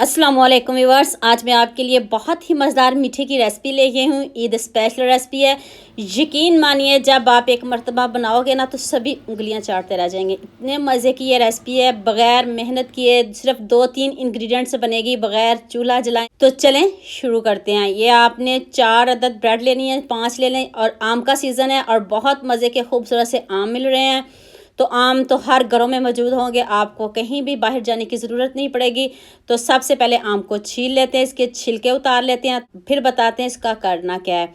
अस्सलाम वालेकुम व्यूअर्स। आज मैं आपके लिए बहुत ही मज़ेदार मीठे की रेसिपी लेके हूँ। ईद स्पेशल रेसिपी है। यकीन मानिए जब आप एक मरतबा बनाओगे ना तो सभी उंगलियां चाटते रह जाएंगे। इतने मज़े की ये रेसिपी है, बग़ैर मेहनत किए सिर्फ 2-3 इंग्रेडिएंट से बनेगी, बग़ैर चूल्हा जलाएं। तो चलें शुरू करते हैं। ये आपने 4 अदद ब्रेड लेनी है, 5 ले लें। और आम का सीज़न है और बहुत मज़े के खूबसूरत से आम मिल रहे हैं। तो आम तो हर घरों में मौजूद होंगे, आपको कहीं भी बाहर जाने की ज़रूरत नहीं पड़ेगी। तो सबसे पहले आम को छील लेते हैं, इसके छिलके उतार लेते हैं, फिर बताते हैं इसका करना क्या है।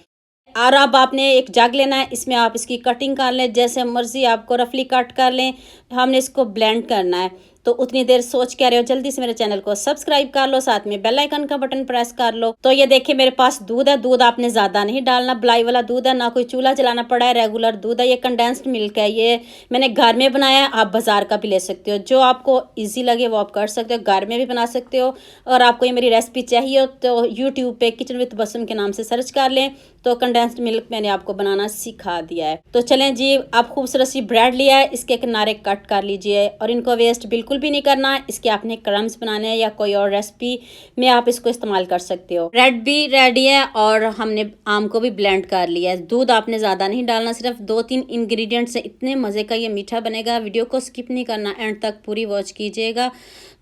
और अब आपने एक जग लेना है, इसमें आप इसकी कटिंग कर लें, जैसे मर्ज़ी आपको रफली कट कर लें। हमने इसको ब्लेंड करना है। तो उतनी देर सोच क्या रहे हो, जल्दी से मेरे चैनल को सब्सक्राइब कर लो, साथ में बेल आइकन का बटन प्रेस कर लो। तो ये देखिए मेरे पास दूध है। दूध आपने ज़्यादा नहीं डालना, बलाई वाला दूध है, ना कोई चूल्हा जलाना पड़ा है, रेगुलर दूध है। ये कंडेंस्ड मिल्क है, ये मैंने घर में बनाया है। आप बाज़ार का भी ले सकते हो, जो आपको ईजी लगे वो आप कर सकते हो, घर में भी बना सकते हो। और आपको ये मेरी रेसिपी चाहिए हो तो यूट्यूब पे किचन विद बसम के नाम से सर्च कर लें, तो कंडेंस्ड मिल्क मैंने आपको बनाना सिखा दिया है। तो चलें जी, आप खूबसूरत सी ब्रेड लिया है, इसके किनारे कट कर लीजिए और इनको वेस्ट बिल्कुल भी नहीं करना है। इसके आपने क्रम्स बनाने हैं या कोई और रेसिपी में आप इसको इस्तेमाल कर सकते हो। ब्रेड भी रेडी है और हमने आम को भी ब्लेंड कर लिया है। दूध आपने ज़्यादा नहीं डालना, सिर्फ 2-3 इंग्रेडिएंट से इतने मज़े का ये मीठा बनेगा। वीडियो को स्किप नहीं करना, एंड तक पूरी वॉच कीजिएगा।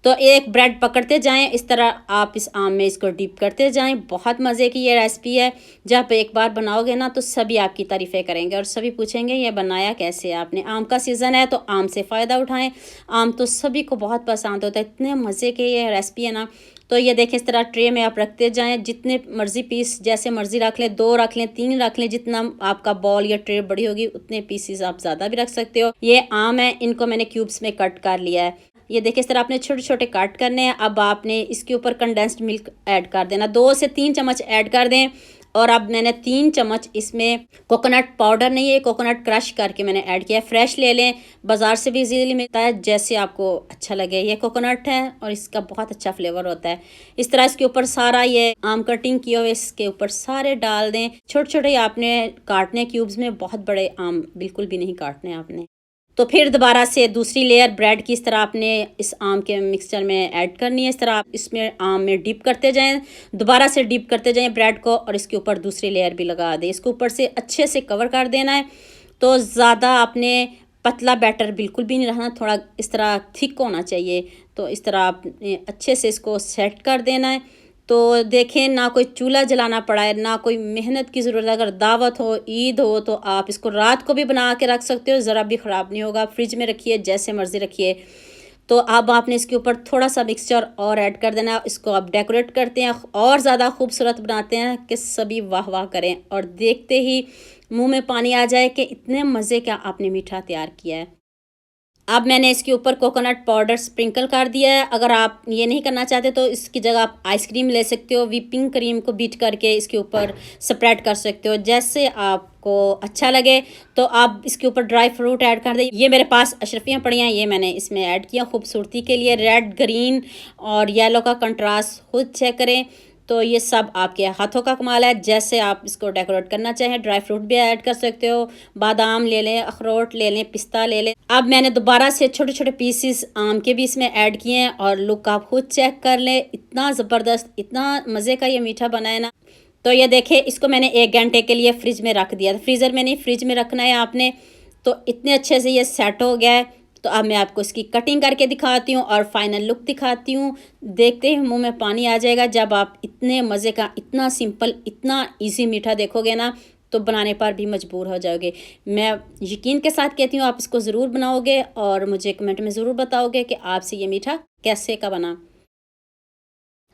तो एक ब्रेड पकड़ते जाएं, इस तरह आप इस आम में इसको डिप करते जाएं। बहुत मज़े की ये रेसिपी है। जब एक बार बनाओगे ना तो सभी आपकी तारीफ़ें करेंगे और सभी पूछेंगे ये बनाया कैसे आपने। आम का सीज़न है तो आम से फ़ायदा उठाएं। आम तो सभी को बहुत पसंद होता है, इतने मज़े की ये रेसिपी है ना। तो ये देखें, इस तरह ट्रे में आप रखते जाएं, जितने मर्ज़ी पीस जैसे मर्ज़ी रख लें, 2 रख लें, 3 रख लें, जितना आपका बॉल या ट्रे बड़ी होगी उतने पीसीस आप ज़्यादा भी रख सकते हो। ये आम है, इनको मैंने क्यूब्स में कट कर लिया है। ये देखिए इस तरह आपने छोटे छोटे काट करने हैं। अब आपने इसके ऊपर कंडेंस्ड मिल्क ऐड कर देना, 2 से 3 चम्मच ऐड कर दें। और अब मैंने 3 चम्मच इसमें कोकोनट पाउडर नहीं है, कोकोनट क्रश करके मैंने ऐड किया है। फ्रेश ले लें, बाज़ार से भी इजीली मिलता है, जैसे आपको अच्छा लगे। ये कोकोनट है और इसका बहुत अच्छा फ्लेवर होता है। इस तरह इसके ऊपर सारा ये आम कटिंग किए हुए इसके ऊपर सारे डाल दें। छोटे छोटे आपने काटने क्यूब्स में, बहुत बड़े आम बिल्कुल भी नहीं काटने आपने। तो फिर दोबारा से दूसरी लेयर ब्रेड की इस तरह आपने इस आम के मिक्सचर में ऐड करनी है। इस तरह आप इसमें आम में डिप करते जाएं, दोबारा से डिप करते जाएं ब्रेड को, और इसके ऊपर दूसरी लेयर भी लगा दें। इसको ऊपर से अच्छे से कवर कर देना है। तो ज़्यादा आपने पतला बैटर बिल्कुल भी नहीं रखना, थोड़ा इस तरह थिक होना चाहिए। तो इस तरह आपने अच्छे से इसको सेट कर देना है। तो देखें, ना कोई चूल्हा जलाना पड़ा है, ना कोई मेहनत की ज़रूरत है। अगर दावत हो, ईद हो, तो आप इसको रात को भी बना के रख सकते हो, ज़रा भी ख़राब नहीं होगा। फ्रिज में रखिए, जैसे मर्ज़ी रखिए। तो अब आपने इसके ऊपर थोड़ा सा मिक्सचर और ऐड कर देना। इसको आप डेकोरेट करते हैं और ज़्यादा खूबसूरत बनाते हैं कि सभी वाह वाह करें और देखते ही मुंह में पानी आ जाए कि इतने मज़े का आपने मीठा तैयार किया है। अब मैंने इसके ऊपर कोकोनट पाउडर स्प्रिंकल कर दिया है। अगर आप ये नहीं करना चाहते तो इसकी जगह आप आइसक्रीम ले सकते हो, व्हिपिंग क्रीम को बीट करके इसके ऊपर स्प्रेड कर सकते हो, जैसे आपको अच्छा लगे। तो आप इसके ऊपर ड्राई फ्रूट ऐड कर दें। ये मेरे पास अशरफियाँ पड़ी हैं, ये मैंने इसमें ऐड किया खूबसूरती के लिए। रेड, ग्रीन और येलो का कंट्रास्ट खुद चेक करें। तो ये सब आपके हाथों का कमाल है, जैसे आप इसको डेकोरेट करना चाहें। ड्राई फ्रूट भी ऐड कर सकते हो, बादाम ले लें, अखरोट ले लें, पिस्ता ले लें। अब मैंने दोबारा से छोटे छोटे पीसेस आम के भी इसमें ऐड किए हैं और लुक आप खुद चेक कर लें। इतना ज़बरदस्त, इतना मज़े का ये मीठा बना है ना। तो ये देखें, इसको मैंने 1 घंटे के लिए फ्रिज में रख दिया था। फ्रीज़र में नहीं, फ्रिज में रखना है आपने। तो इतने अच्छे से ये सेट हो गया है। तो अब मैं आपको इसकी कटिंग करके दिखाती हूँ और फाइनल लुक दिखाती हूँ। देखते ही मुंह में पानी आ जाएगा जब आप इतने मज़े का, इतना सिंपल, इतना इजी मीठा देखोगे ना, तो बनाने पर भी मजबूर हो जाओगे। मैं यकीन के साथ कहती हूँ आप इसको ज़रूर बनाओगे और मुझे कमेंट में ज़रूर बताओगे कि आपसे ये मीठा कैसे का बना।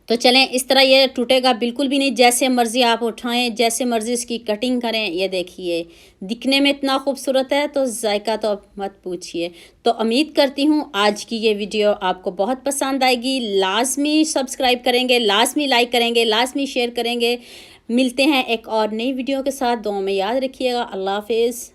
तो चलें, इस तरह ये टूटेगा बिल्कुल भी नहीं, जैसे मर्ज़ी आप उठाएं, जैसे मर्ज़ी इसकी कटिंग करें। ये देखिए, दिखने में इतना खूबसूरत है, तो जायका तो अब मत पूछिए। तो उम्मीद करती हूँ आज की ये वीडियो आपको बहुत पसंद आएगी। लाजमी सब्सक्राइब करेंगे, लाजमी लाइक करेंगे, लाजमी शेयर करेंगे। मिलते हैं एक और नई वीडियो के साथ। दुआ में याद रखिएगा। अल्लाह हाफिज़।